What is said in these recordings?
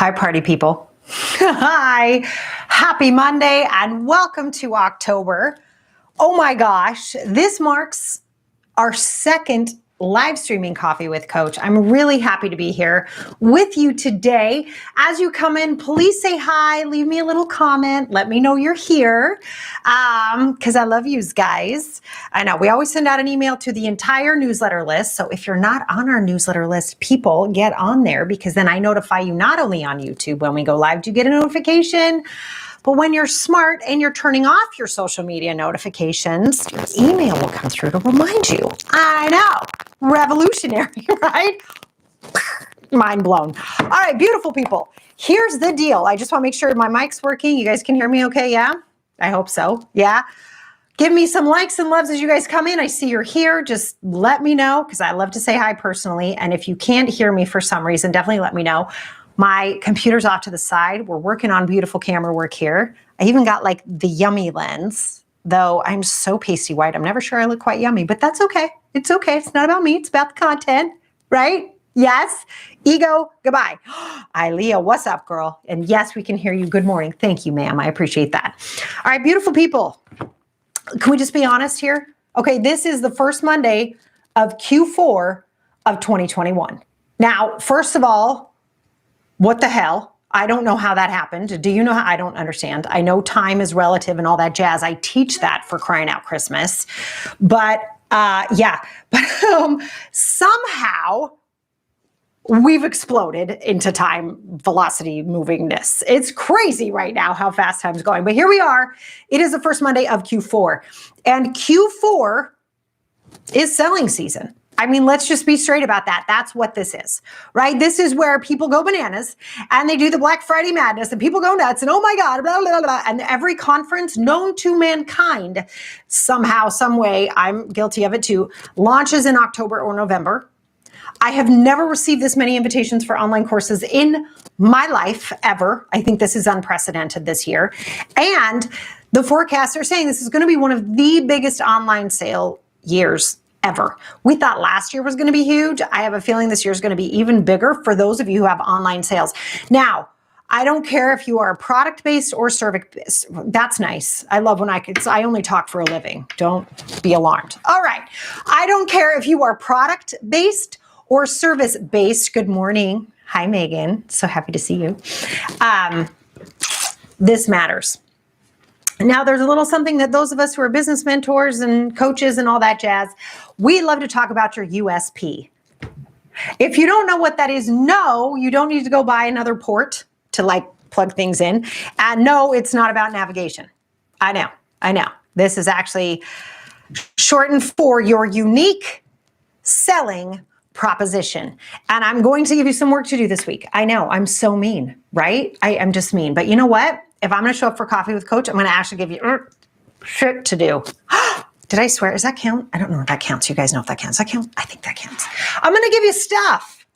Hi, party people. Hi. Happy Monday and welcome to October. Oh my gosh, this marks our second live streaming Coffee with Coach. I'm really happy to be here with you today. As you come in, please say hi, leave me a little comment, let me know you're here, because I love you guys. I know we always send out an email to the entire newsletter list. So if you're not on our newsletter list, people get on there because then I notify you not only on YouTube when we go live, do you get a notification? But when you're smart and you're turning off your social media notifications, your email will come through to remind you. I know, revolutionary, right? Mind blown. All right, beautiful people. Here's the deal. I just want to make sure my mic's working. You guys can hear me okay? Yeah? I hope so. Yeah? Give me some likes and loves as you guys come in. I see you're here. Just let me know because I love to say hi personally. And if you can't hear me for some reason, definitely let me know. My computer's off to the side. We're working on beautiful camera work here. I even got like the yummy lens, though I'm so pasty white. I'm never sure I look quite yummy, but that's okay. It's okay. It's not about me. It's about the content, right? Yes. Ego, goodbye. Ilea, what's up, girl? And yes, we can hear you. Good morning. Thank you, ma'am. I appreciate that. All right, beautiful people. Can we just be honest here? Okay, this is the first Monday of Q4 of 2021. Now, first of all, what the hell? I don't know how that happened. Do you know how? I don't understand. I know time is relative and all that jazz. I teach that for crying out Christmas. But somehow we've exploded into time velocity movingness. It's crazy right now how fast time's going. But here we are. It is the first Monday of Q4. And Q4 is selling season. I mean, let's just be straight about that. That's what this is, right? This is where people go bananas and they do the Black Friday madness and people go nuts and oh my God, blah, blah, blah. And every conference known to mankind, somehow, some way, I'm guilty of it too, launches in October or November. I have never received this many invitations for online courses in my life ever. I think this is unprecedented this year. And the forecasts are saying this is going to be one of the biggest online sale years ever. We thought last year was going to be huge. I have a feeling this year is going to be even bigger for those of you who have online sales. Now, I don't care if you are product-based or service-based. That's nice. I love when I only talk for a living. Don't be alarmed. All right. I don't care if you are product-based or service-based. Good morning. Hi, Megan. So happy to see you. This matters. Now, there's a little something that those of us who are business mentors and coaches and all that jazz, we love to talk about your USP. If you don't know what that is, no, you don't need to go buy another port to like plug things in. And no, it's not about navigation. I know. This is actually shortened for your unique selling proposition. And I'm going to give you some work to do this week. I know, I'm so mean, right? I'm just mean. But you know what? If I'm going to show up for Coffee with Coach, I'm going to actually give you shit to do. Did I swear? Does that count? I don't know if that counts. You guys know if that counts. That count? I think that counts. I'm going to give you stuff.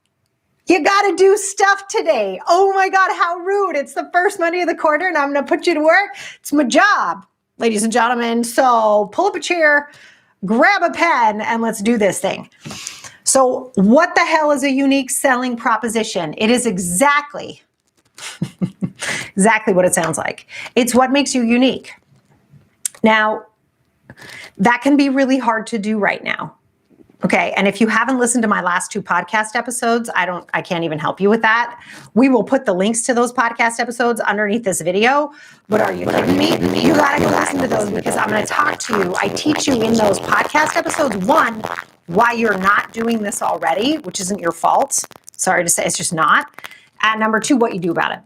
You got to do stuff today. Oh my God, how rude. It's the first Monday of the quarter and I'm going to put you to work. It's my job, ladies and gentlemen. So pull up a chair, grab a pen, and let's do this thing. So what the hell is a unique selling proposition? It is exactly what it sounds like. It's what makes you unique. Now, that can be really hard to do right now. Okay. And if you haven't listened to my last two podcast episodes, I can't even help you with that. We will put the links to those podcast episodes underneath this video. But are you kidding me? You got to go listen to those because I'm going to talk to you. I teach you in those podcast episodes, one, why you're not doing this already, which isn't your fault. Sorry to say, it's just not. And number two, what you do about it.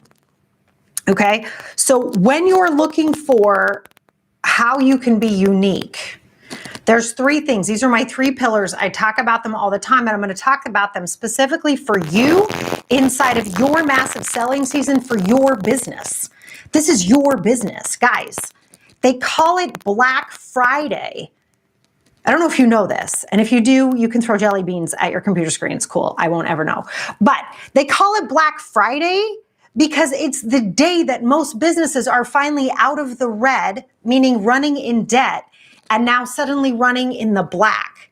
Okay. So when you're looking for how you can be unique, there's three things. These are my three pillars. I talk about them all the time, and I'm going to talk about them specifically for you inside of your massive selling season for your business. This is your business, guys. They call it Black Friday. I don't know if you know this, and if you do, you can throw jelly beans at your computer screen. It's cool. I won't ever know. But they call it Black Friday because it's the day that most businesses are finally out of the red, meaning running in debt, and now suddenly running in the black.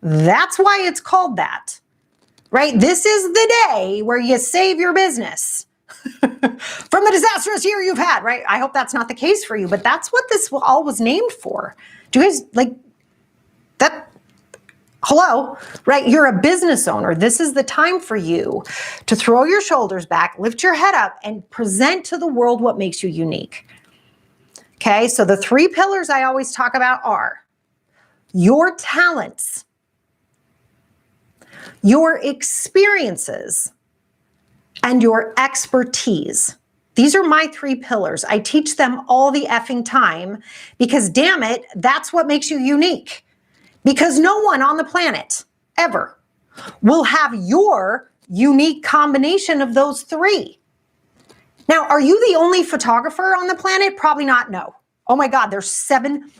That's why it's called that, right? This is the day where you save your business. from the disastrous year you've had, right? I hope that's not the case for you, but that's what this all was named for. Do you guys like that? Hello, right? You're a business owner. This is the time for you to throw your shoulders back, lift your head up, and present to the world what makes you unique. Okay, so the 3 pillars I always talk about are your talents, your experiences, and your expertise. These are my 3 pillars. I teach them all the effing time because, damn it, that's what makes you unique. Because no one on the planet ever will have your unique combination of those 3. Now, are you the only photographer on the planet? Probably not, no. Oh my God, there's 7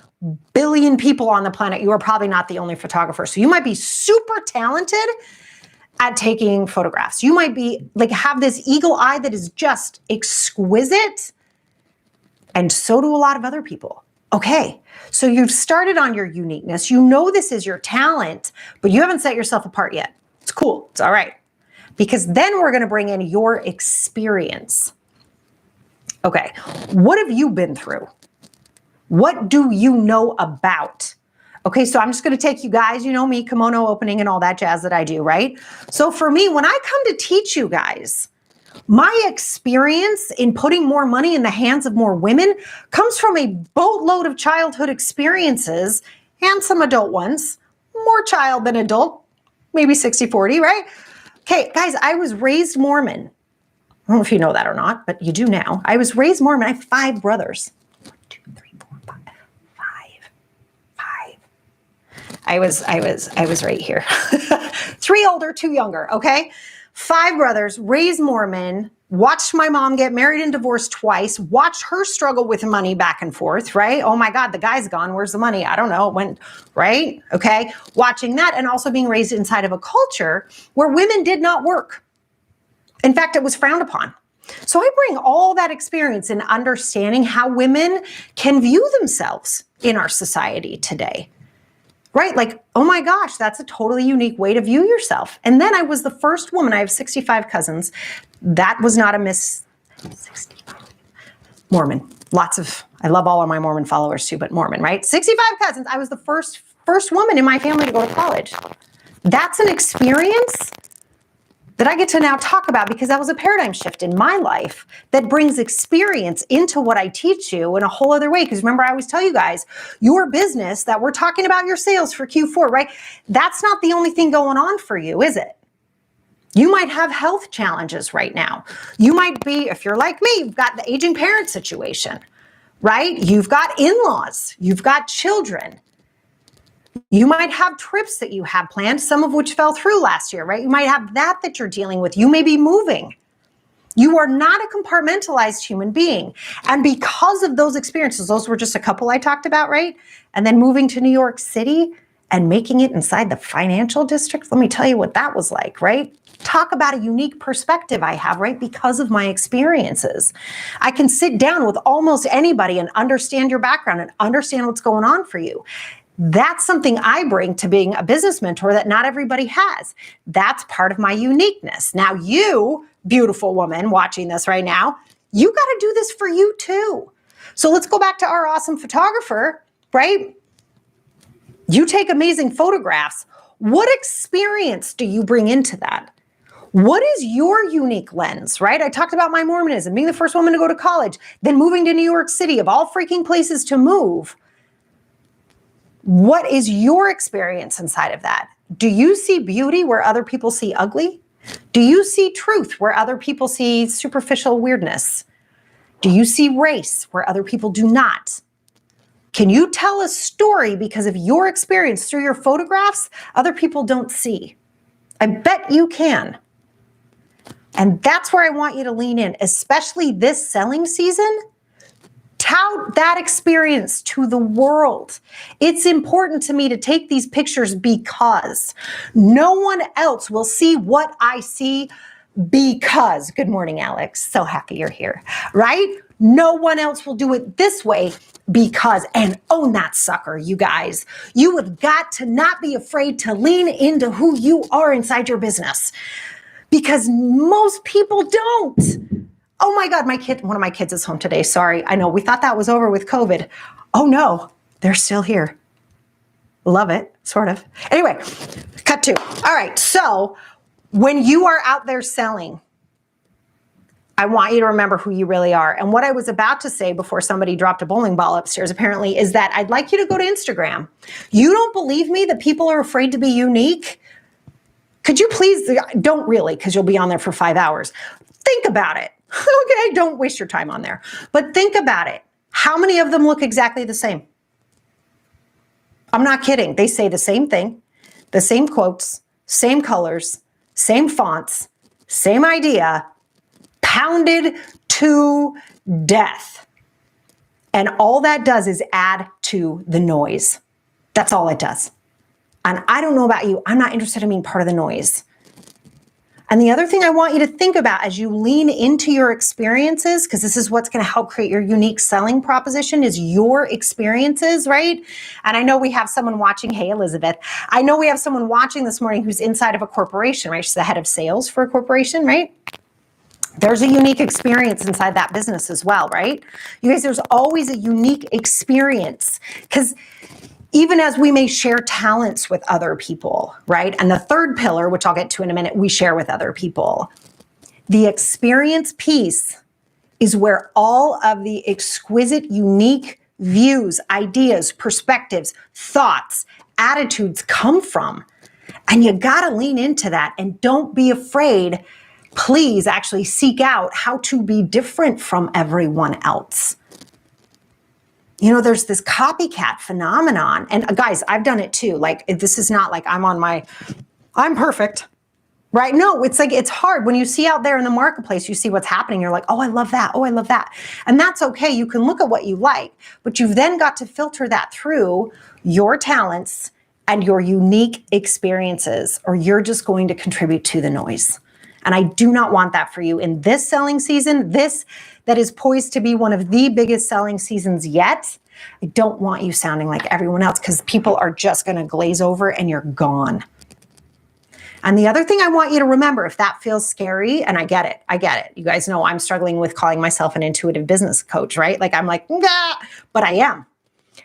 billion people on the planet. You are probably not the only photographer. So you might be super talented at taking photographs. You might be like, have this eagle eye that is just exquisite. And so do a lot of other people. Okay, so you've started on your uniqueness. You know this is your talent, but you haven't set yourself apart yet. It's cool. It's all right. Because then we're going to bring in your experience. Okay, what have you been through? What do you know about? Okay, so I'm just going to take you guys, you know me, kimono opening and all that jazz that I do, right? So for me, when I come to teach you guys, my experience in putting more money in the hands of more women comes from a boatload of childhood experiences and some adult ones, more child than adult, maybe 60-40, right? Okay, guys, I was raised Mormon. I don't know if you know that or not, but you do now. I was raised Mormon. I have 5 brothers. 1, 2, 3, 4, 5. 5. I was right here. 3 older, 2 younger, okay? 5 brothers, raised Mormon, watched my mom get married and divorced twice, watched her struggle with money back and forth, right? Oh my God, the guy's gone. Where's the money? I don't know. It went, right? Okay. Watching that and also being raised inside of a culture where women did not work. In fact, it was frowned upon. So I bring all that experience in understanding how women can view themselves in our society today. Right? Like, oh my gosh, that's a totally unique way to view yourself. And then I was the first woman. I have 65 cousins. That was not a miss. 65. Mormon. I love all of my Mormon followers too, but Mormon, right? 65 cousins. I was the first woman in my family to go to college. That's an experience that I get to now talk about because that was a paradigm shift in my life that brings experience into what I teach you in a whole other way. Because remember, I always tell you guys, your business that we're talking about your sales for Q4, right? That's not the only thing going on for you, is it? You might have health challenges right now. You might be, if you're like me, you've got the aging parent situation, right? You've got in-laws, you've got children. You might have trips that you have planned, some of which fell through last year, right? You might have that you're dealing with. You may be moving. You are not a compartmentalized human being. And because of those experiences, those were just a couple I talked about, right? And then moving to New York City and making it inside the financial district, let me tell you what that was like, right? Talk about a unique perspective I have, right? Because of my experiences. I can sit down with almost anybody and understand your background and understand what's going on for you. That's something I bring to being a business mentor that not everybody has. That's part of my uniqueness. Now you, beautiful woman watching this right now, you got to do this for you too. So let's go back to our awesome photographer, right? You take amazing photographs. What experience do you bring into that? What is your unique lens, right? I talked about my Mormonism, being the first woman to go to college, then moving to New York City, of all freaking places to move. What is your experience inside of that? Do you see beauty where other people see ugly? Do you see truth where other people see superficial weirdness? Do you see race where other people do not? Can you tell a story because of your experience through your photographs other people don't see? I bet you can. And that's where I want you to lean in, especially this selling season. Tout that experience to the world. It's important to me to take these pictures because no one else will see what I see because, good morning, Alex. So happy you're here, right? No one else will do it this way because, and own that sucker, you guys. You have got to not be afraid to lean into who you are inside your business because most people don't. Oh my God, one of my kids is home today. Sorry. I know we thought that was over with COVID. Oh no, they're still here. Love it, sort of. Anyway, cut to. All right, so when you are out there selling, I want you to remember who you really are. And what I was about to say before somebody dropped a bowling ball upstairs, apparently, is that I'd like you to go to Instagram. You don't believe me that people are afraid to be unique? Could you please, don't really, because you'll be on there for 5 hours. Think about it, okay? Don't waste your time on there. But think about it. How many of them look exactly the same? I'm not kidding. They say the same thing, the same quotes, same colors, same fonts, same idea, pounded to death. And all that does is add to the noise. That's all it does. And I don't know about you, I'm not interested in being part of the noise. And the other thing I want you to think about as you lean into your experiences, because this is what's going to help create your unique selling proposition, is your experiences, right? And I know we have someone watching. Hey, Elizabeth. I know we have someone watching this morning who's inside of a corporation, right? She's the head of sales for a corporation, right? There's a unique experience inside that business as well, right? You guys, there's always a unique experience, because even as we may share talents with other people, right? And the third pillar, which I'll get to in a minute, we share with other people. The experience piece is where all of the exquisite, unique views, ideas, perspectives, thoughts, attitudes come from. And you got to lean into that, and don't be afraid. Please actually seek out how to be different from everyone else. You know, there's this copycat phenomenon. And guys, I've done it too. Like, this is not like I'm perfect, right? No, it's like, it's hard. When you see out there in the marketplace, you see what's happening. You're like, oh, I love that. Oh, I love that. And that's okay. You can look at what you like, but you've then got to filter that through your talents and your unique experiences, or you're just going to contribute to the noise. And I do not want that for you in this selling season, this that is poised to be one of the biggest selling seasons yet. I don't want you sounding like everyone else, because people are just going to glaze over and you're gone. And the other thing I want you to remember, if that feels scary, and I get it. You guys know I'm struggling with calling myself an intuitive business coach, right? Like I'm like, nah, but I am.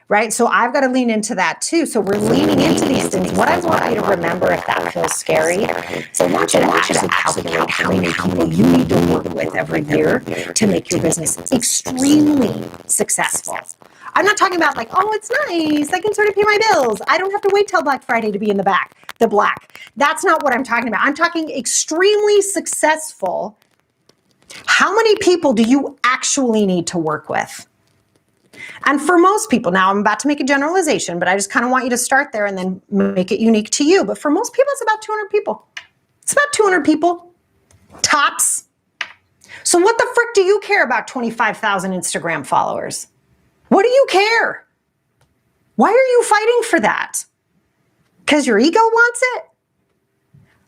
Right? So I've got to lean into that too. So we're leaning into these things. What I want you to remember, if that feels scary, so I want you to actually calculate how many people you need to work with every year to make your business extremely successful. I'm not talking about like, oh, it's nice, I can sort of pay my bills, I don't have to wait till Black Friday to be in the black. That's not what I'm talking about. I'm talking extremely successful. How many people do you actually need to work with? And for most people, now I'm about to make a generalization, but I just kind of want you to start there and then make it unique to you. But for most people, it's about 200 people. It's about 200 people, tops. So what the frick do you care about 25,000 Instagram followers? What do you care? Why are you fighting for that? Because your ego wants it?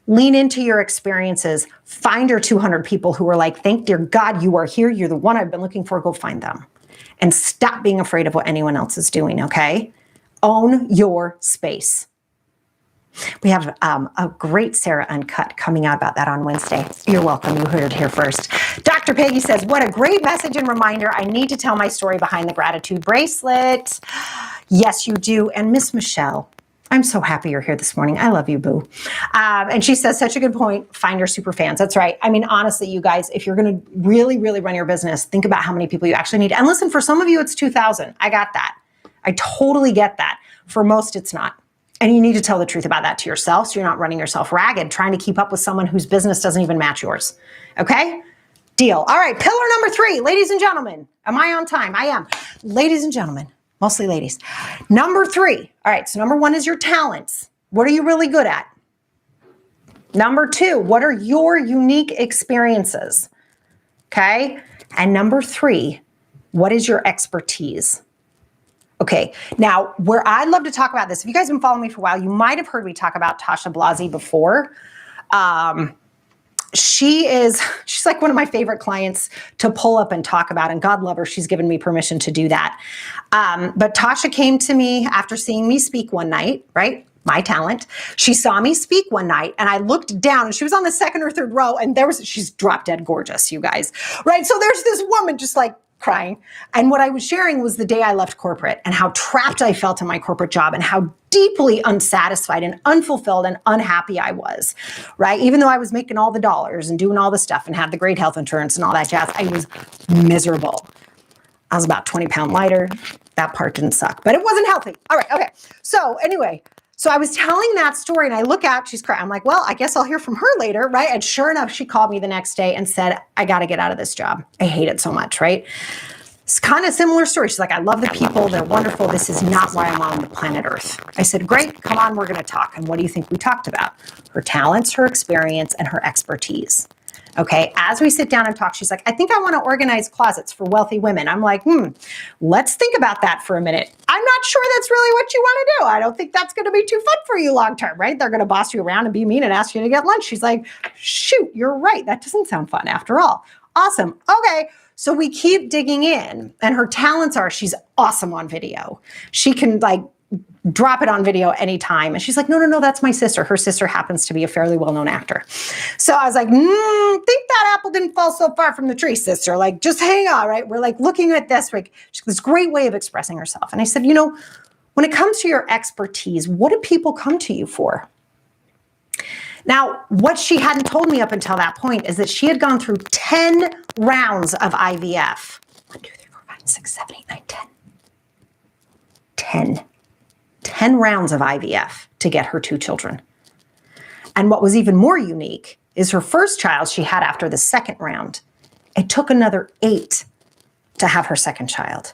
Lean into your experiences. Find your 200 people who are like, thank dear God you are here. You're the one I've been looking for. Go find them. And stop being afraid of what anyone else is doing, okay? Own your space. We have a great Sarah Uncut coming out about that on Wednesday. You're welcome. You heard it here first. Dr. Peggy says, what a great message and reminder. I need to tell my story behind the gratitude bracelet. Yes, you do. And Miss Michelle, I'm so happy you're here this morning. I love you, boo. And she says, such a good point. Find your super fans. That's right. I mean, honestly, you guys, if you're going to really, really run your business, think about how many people you actually need. And listen, for some of you, it's 2,000. I got that. I totally get that. For most, it's not. And you need to tell the truth about that to yourself, so you're not running yourself ragged, trying to keep up with someone whose business doesn't even match yours. Okay? Deal. All right. Pillar number 3, ladies and gentlemen. Am I on time? I am. Ladies and gentlemen. Mostly ladies. Number 3. All right. So number 1 is your talents. What are you really good at? Number 2, what are your unique experiences? Okay. And number 3, what is your expertise? Okay. Now, where I'd love to talk about this, if you guys have been following me for a while, you might have heard me talk about Tasha Blasi before. She's like one of my favorite clients to pull up and talk about, and God love her, she's given me permission to do that. But Tasha came to me after seeing me speak one night, right? my talent. She saw me speak one night and I looked down and she was on the second or third row and she's drop dead gorgeous, you guys, right? So there's this woman just like crying. And what I was sharing was the day I left corporate and how trapped I felt in my corporate job and how deeply unsatisfied and unfulfilled and unhappy I was, right? Even though I was making all the dollars and doing all the stuff and had the great health insurance and all that jazz, I was miserable. I was about 20 pounds lighter. That part didn't suck, but it wasn't healthy. All right, okay. So anyway, so I was telling that story and I look out, she's crying. I'm like, well, I guess I'll hear from her later, right? And sure enough, she called me the next day and said, I got to get out of this job. I hate it so much, right? It's kind of similar story. She's like, I love the people. They're wonderful. This is not why I'm on the planet Earth. I said, great, come on, we're going to talk. And what do you think we talked about? Her talents, her experience, and her expertise. Okay, as we sit down and talk, she's like, I think I want to organize closets for wealthy women. I'm like, let's think about that for a minute. I'm not sure that's really what you want to do. I don't think that's going to be too fun for you long term, right? They're going to boss you around and be mean and ask you to get lunch. She's like, shoot, you're right. That doesn't sound fun after all. Awesome. Okay. So we keep digging in and her talents are, she's awesome on video. She can like drop it on video anytime. And she's like, no, that's my sister. Her sister happens to be a fairly well-known actor. So I was like, think that apple didn't fall so far from the tree, sister. Like, just hang on, right? We're like looking at this, like this great way of expressing herself. And I said, when it comes to your expertise, what do people come to you for? Now, what she hadn't told me up until that point is that she had gone through 10 rounds of IVF. 1, 2, 3, 4, 5, 6, 7, 8, 9, 10. 10 rounds of IVF to get her 2 children. And what was even more unique is her first child she had after the second round. It took another 8 to have her second child.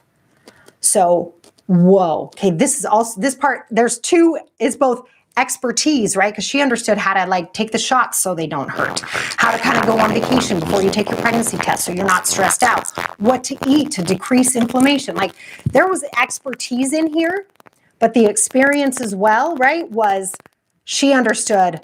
So, whoa. Okay, this is also, this part, there's 2, it's both expertise, right? Because she understood how to like take the shots so they don't hurt, how to kind of go on vacation before you take your pregnancy test so you're not stressed out, what to eat to decrease inflammation. Like there was expertise in here, but the experience as well, right, was she understood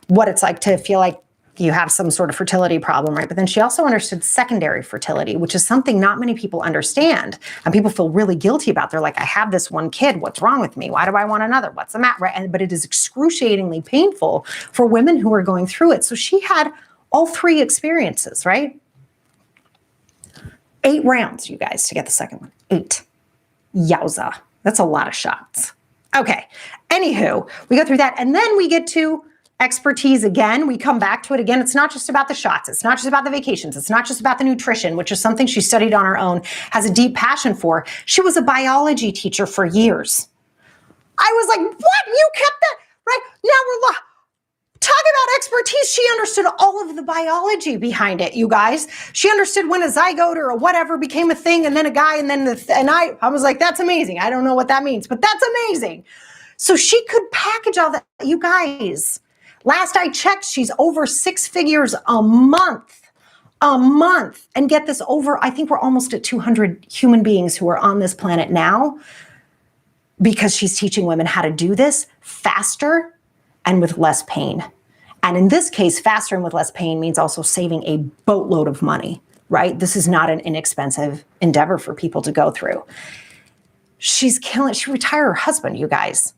what it's like to feel like you have some sort of fertility problem, right? But then she also understood secondary fertility, which is something not many people understand. And people feel really guilty about. They're like, I have this one kid. What's wrong with me? Why do I want another? What's the matter? Right? But it is excruciatingly painful for women who are going through it. So she had all 3 experiences, right? 8 rounds, you guys, to get the second one. 8. Yowza. That's a lot of shots. Okay. Anywho, we go through that. And then we get to expertise again. We come back to it again. It's not just about the shots. It's not just about the vacations. It's not just about the nutrition, which is something she studied on her own, has a deep passion for. She was a biology teacher for years. I was like, what? You kept that? Right? Now we're talking about expertise. She understood all of the biology behind it, you guys. She understood when a zygote or a whatever became a thing and then a guy and then I was like, that's amazing. I don't know what that means, but that's amazing. So she could package all that. You guys, last I checked, she's over 6 figures a month. And get this, over, I think we're almost at 200 human beings who are on this planet now because she's teaching women how to do this faster and with less pain. And in this case, faster and with less pain means also saving a boatload of money, right? This is not an inexpensive endeavor for people to go through. She's killing, she retired her husband, you guys.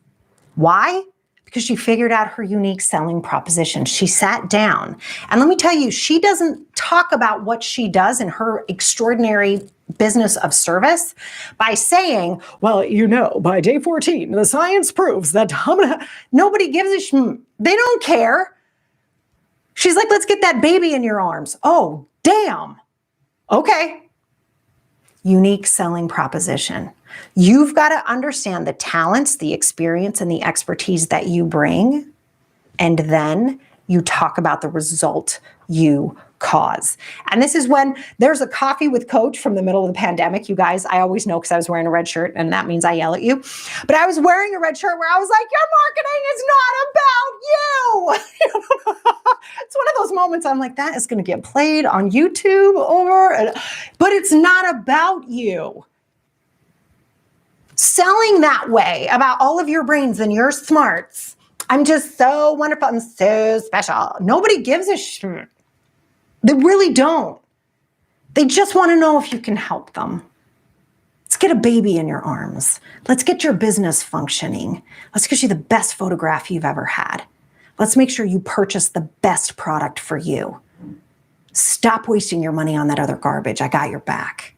Why? Because she figured out her unique selling proposition. She sat down, and let me tell you, she doesn't talk about what she does in her extraordinary business of service by saying, well, by day 14, the science proves that nobody gives a shit. They don't care. She's like, let's get that baby in your arms. Oh, damn. Okay. Unique selling proposition. You've got to understand the talents, the experience, and the expertise that you bring, and then you talk about the result you cause. And this is when there's a coffee with coach from the middle of the pandemic. You guys, I always know because I was wearing a red shirt, and that means I yell at you. But I was wearing a red shirt where I was like, your marketing is not about you. It's one of those moments I'm like, that is going to get played on YouTube but it's not about you. Selling that way about all of your brains and your smarts. I'm just so wonderful. I'm so special. Nobody gives a shit. They really don't. They just want to know if you can help them. Let's get a baby in your arms. Let's get your business functioning. Let's get you the best photograph you've ever had. Let's make sure you purchase the best product for you. Stop wasting your money on that other garbage. I got your back.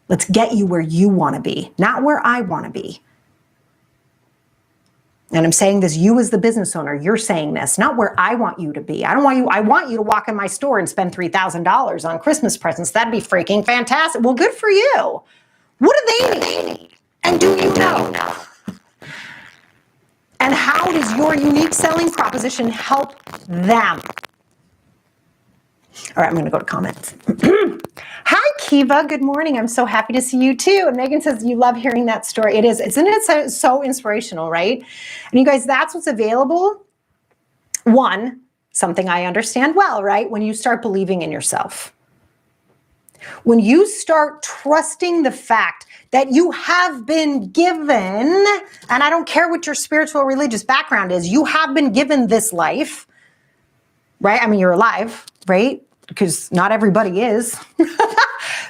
Let's get you where you want to be, not where I want to be. And I'm saying this, you as the business owner, you're saying this, not where I want you to be. I want you to walk in my store and spend $3,000 on Christmas presents. That'd be freaking fantastic. Well, good for you. What do they need? And do you know? And how does your unique selling proposition help them? All right, I'm going to go to comments. Hi, Kiva. Good morning. I'm so happy to see you too. And Megan says you love hearing that story. It is. Isn't it so inspirational, right? And you guys, that's what's available. One, something I understand well, right? When you start believing in yourself. When you start trusting the fact that you have been given, and I don't care what your spiritual or religious background is, you have been given this life, right? I mean, you're alive, right? Because not everybody is. A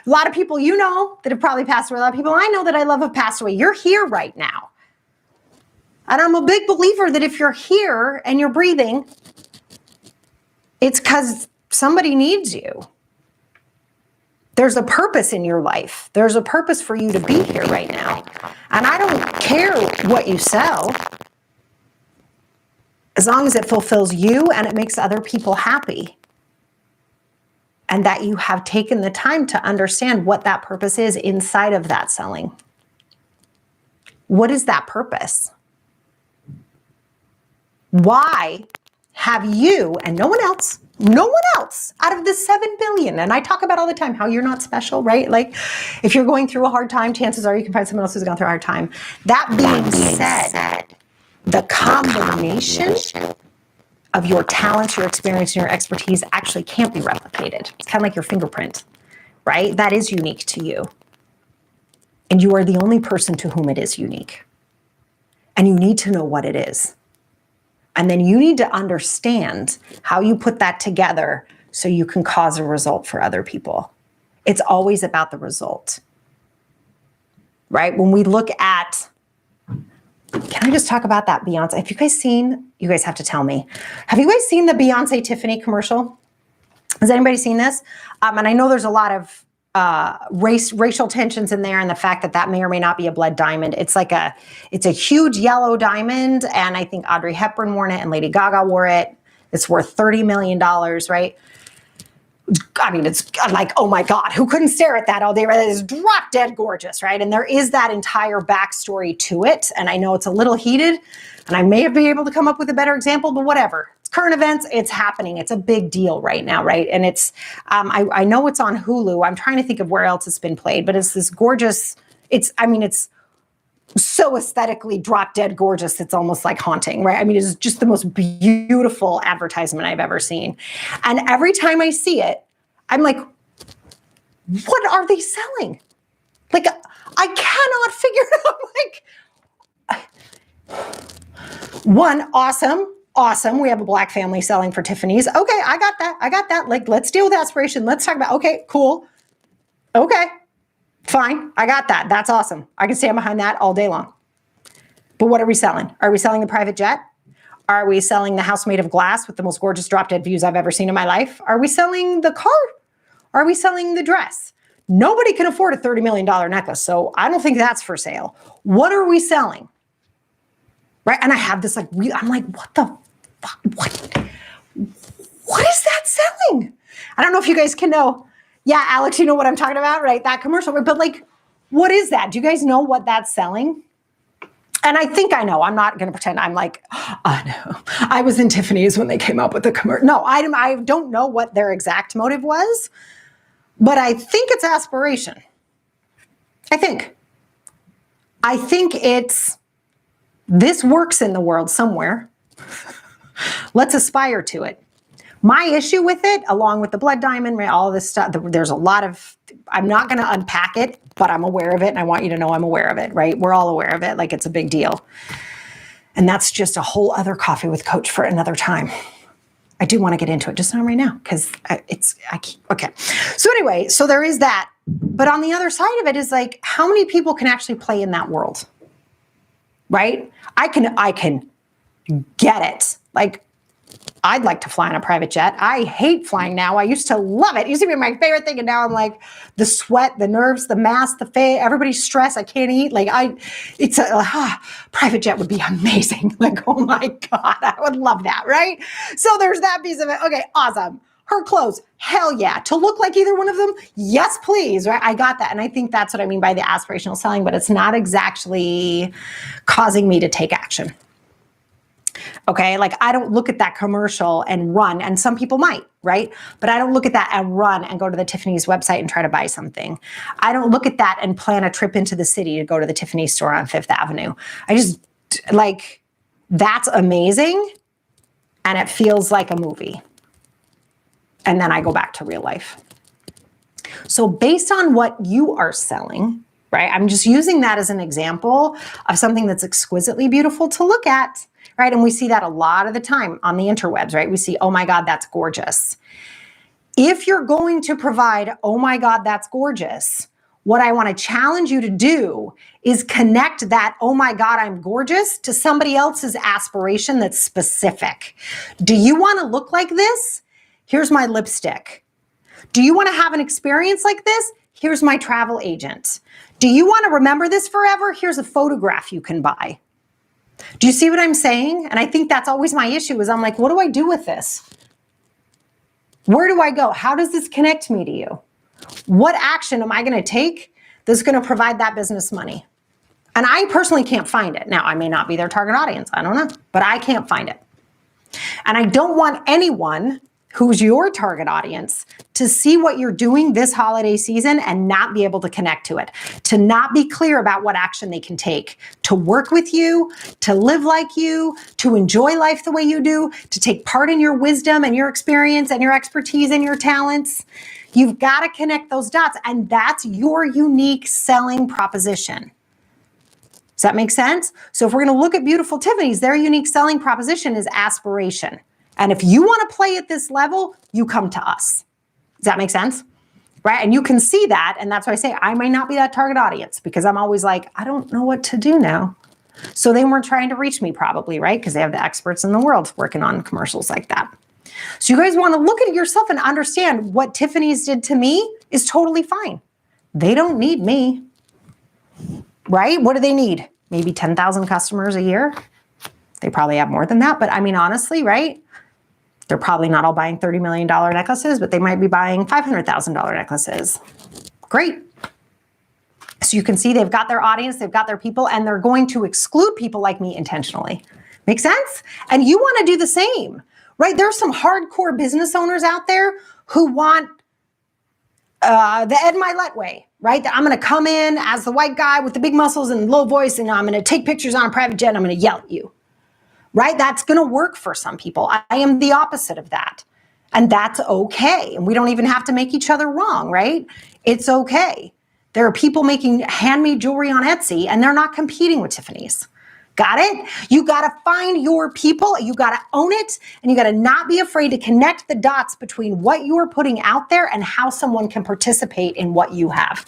lot of people you know that have probably passed away. A lot of people I know that I love have passed away. You're here right now. And I'm a big believer that if you're here and you're breathing, it's because somebody needs you. There's a purpose in your life. There's a purpose for you to be here right now. And I don't care what you sell, as long as it fulfills you and it makes other people happy. And that you have taken the time to understand what that purpose is inside of that selling. What is that purpose? Why have you and no one else out of the 7 billion, and I talk about all the time how you're not special, right? Like if you're going through a hard time, chances are you can find someone else who's gone through a hard time. That being said, the combination of your talents, your experience, and your expertise actually can't be replicated. It's kind of like your fingerprint, right? That is unique to you. And you are the only person to whom it is unique. And you need to know what it is. And then you need to understand how you put that together so you can cause a result for other people. It's always about the result, right? When we look at, can I just talk about that Beyonce? Have you guys seen, you guys have to tell me, have you guys seen the Beyonce Tiffany commercial? Has anybody seen this? And I know there's a lot of racial tensions in there, and the fact that that may or may not be a blood diamond. It's a huge yellow diamond, and I think Audrey Hepburn wore it and Lady Gaga wore it. It's worth $30 million, right? I mean, it's like, oh my God, who couldn't stare at that all day? Right? It's drop dead gorgeous, right? And there is that entire backstory to it. And I know it's a little heated, and I may have been able to come up with a better example, but whatever. It's current events, it's happening. It's a big deal right now, right? And it's, I know it's on Hulu. I'm trying to think of where else it's been played, but it's this gorgeous, it's so aesthetically drop dead gorgeous. It's almost like haunting, right? I mean, it's just the most beautiful advertisement I've ever seen. And every time I see it, I'm like, what are they selling? Like, I cannot figure it out. Like, one, awesome. We have a black family selling for Tiffany's. Okay, I got that. Like, let's deal with aspiration. Let's talk about, okay, cool. Okay. Fine, I got that. That's awesome. I can stand behind that all day long. But what are we selling? Are we selling the private jet? Are we selling the house made of glass with the most gorgeous drop dead views I've ever seen in my life? Are we selling the car? Are we selling the dress? Nobody can afford a $30 million necklace, so I don't think that's for sale. What are we selling? Right? And I have this like, I'm like, what the fuck? What is that selling? I don't know if you guys can know. Yeah, Alex, you know what I'm talking about, right? That commercial. But like, what is that? Do you guys know what that's selling? And I think I know. I'm not going to pretend I'm like, I know. I was in Tiffany's when they came up with the commercial. No, I don't know what their exact motive was, but I think it's aspiration. I think it's, this works in the world somewhere. Let's aspire to it. My issue with it, along with the blood diamond, all this stuff, there's a lot of, I'm not going to unpack it, but I'm aware of it, and I want you to know I'm aware of it, right? We're all aware of it, like it's a big deal. And that's just a whole other coffee with Coach for another time. I do want to get into it, just not right now, because okay. So anyway, so there is that. But on the other side of it is like, how many people can actually play in that world? Right? I can get it. Like, I'd like to fly on a private jet. I hate flying now. I used to love it. It used to be my favorite thing. And now I'm like, the sweat, the nerves, the mask, everybody's stressed. I can't eat. Like private jet would be amazing. Like, oh my God, I would love that. Right? So there's that piece of it. Okay, awesome. Her clothes, hell yeah. To look like either one of them, yes, please. Right? I got that. And I think that's what I mean by the aspirational selling, but it's not exactly causing me to take action. Okay, like I don't look at that commercial and run, and some people might, right? But I don't look at that and run and go to the Tiffany's website and try to buy something. I don't look at that and plan a trip into the city to go to the Tiffany store on Fifth Avenue. I just, like, that's amazing, and it feels like a movie. And then I go back to real life. So based on what you are selling, right? I'm just using that as an example of something that's exquisitely beautiful to look at. Right? And we see that a lot of the time on the interwebs, right? We see, oh my God, that's gorgeous. If you're going to provide, oh my God, that's gorgeous, what I want to challenge you to do is connect that, oh my God, I'm gorgeous, to somebody else's aspiration that's specific. Do you want to look like this? Here's my lipstick. Do you want to have an experience like this? Here's my travel agent. Do you want to remember this forever? Here's a photograph you can buy. Do you see what I'm saying? And I think that's always my issue is I'm like, what do I do with this? Where do I go? How does this connect me to you? What action am I going to take that's going to provide that business money? And I personally can't find it. Now, I may not be their target audience. I don't know, but I can't find it. And I don't want anyone who's your target audience to see what you're doing this holiday season and not be able to connect to it, to not be clear about what action they can take, to work with you, to live like you, to enjoy life the way you do, to take part in your wisdom and your experience and your expertise and your talents. You've got to connect those dots, and that's your unique selling proposition. Does that make sense? So if we're going to look at Beautiful Tiffany's, their unique selling proposition is aspiration. And if you want to play at this level, you come to us. Does that make sense? Right? And you can see that. And that's why I say I may not be that target audience, because I'm always like, I don't know what to do now. So they weren't trying to reach me probably, right? Because they have the experts in the world working on commercials like that. So you guys want to look at yourself and understand what Tiffany's did to me is totally fine. They don't need me, right? What do they need? Maybe 10,000 customers a year. They probably have more than that. But I mean, honestly, right? They're probably not all buying $30 million necklaces, but they might be buying $500,000 necklaces. Great. So you can see they've got their audience, they've got their people, and they're going to exclude people like me intentionally. Make sense? And you want to do the same, right? There's some hardcore business owners out there who want the Ed Milet way, right? That I'm going to come in as the white guy with the big muscles and low voice, and I'm going to take pictures on a private jet, and I'm going to yell at you. Right? That's going to work for some people. I am the opposite of that. And that's okay. And we don't even have to make each other wrong, right? It's okay. There are people making handmade jewelry on Etsy, and they're not competing with Tiffany's. Got it? You got to find your people. You got to own it. And you got to not be afraid to connect the dots between what you're putting out there and how someone can participate in what you have.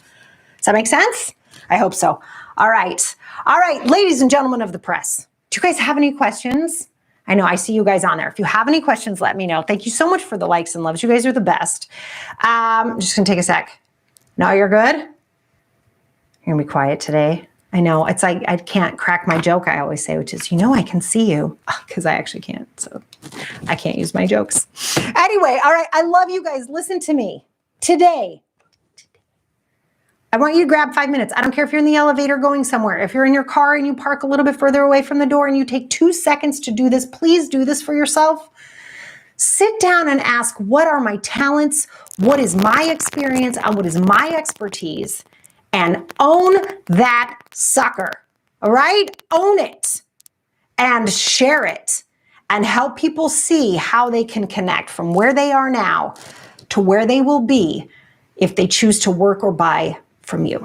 Does that make sense? I hope so. All right. All right, ladies and gentlemen of the press. Do you guys have any questions? I know I see you guys on there. If you have any questions, let me know. Thank you so much for the likes and loves. You guys are the best. I'm just going to take a sec. No, you're good? You're going to be quiet today. I know. It's like I can't crack my joke, I always say, which is, I can see you. Because I actually can't. So I can't use my jokes. Anyway, all right. I love you guys. Listen to me. Today, I want you to grab 5 minutes. I don't care if you're in the elevator going somewhere. If you're in your car and you park a little bit further away from the door and you take 2 seconds to do this, please do this for yourself. Sit down and ask, what are my talents? What is my experience? And what is my expertise? And own that sucker. All right? Own it and share it and help people see how they can connect from where they are now to where they will be if they choose to work or buy from you.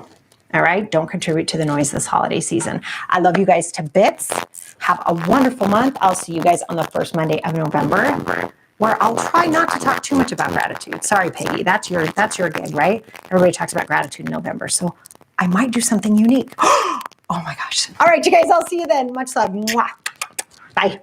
All right? Don't contribute to the noise this holiday season. I love you guys to bits. Have a wonderful month. I'll see you guys on the first Monday of November. where I'll try not to talk too much about gratitude. Sorry, Peggy, that's your gig, right? Everybody talks about gratitude in November, so I might do something unique. Oh my gosh. All right, you guys, I'll see you then. Much love. Mwah. Bye.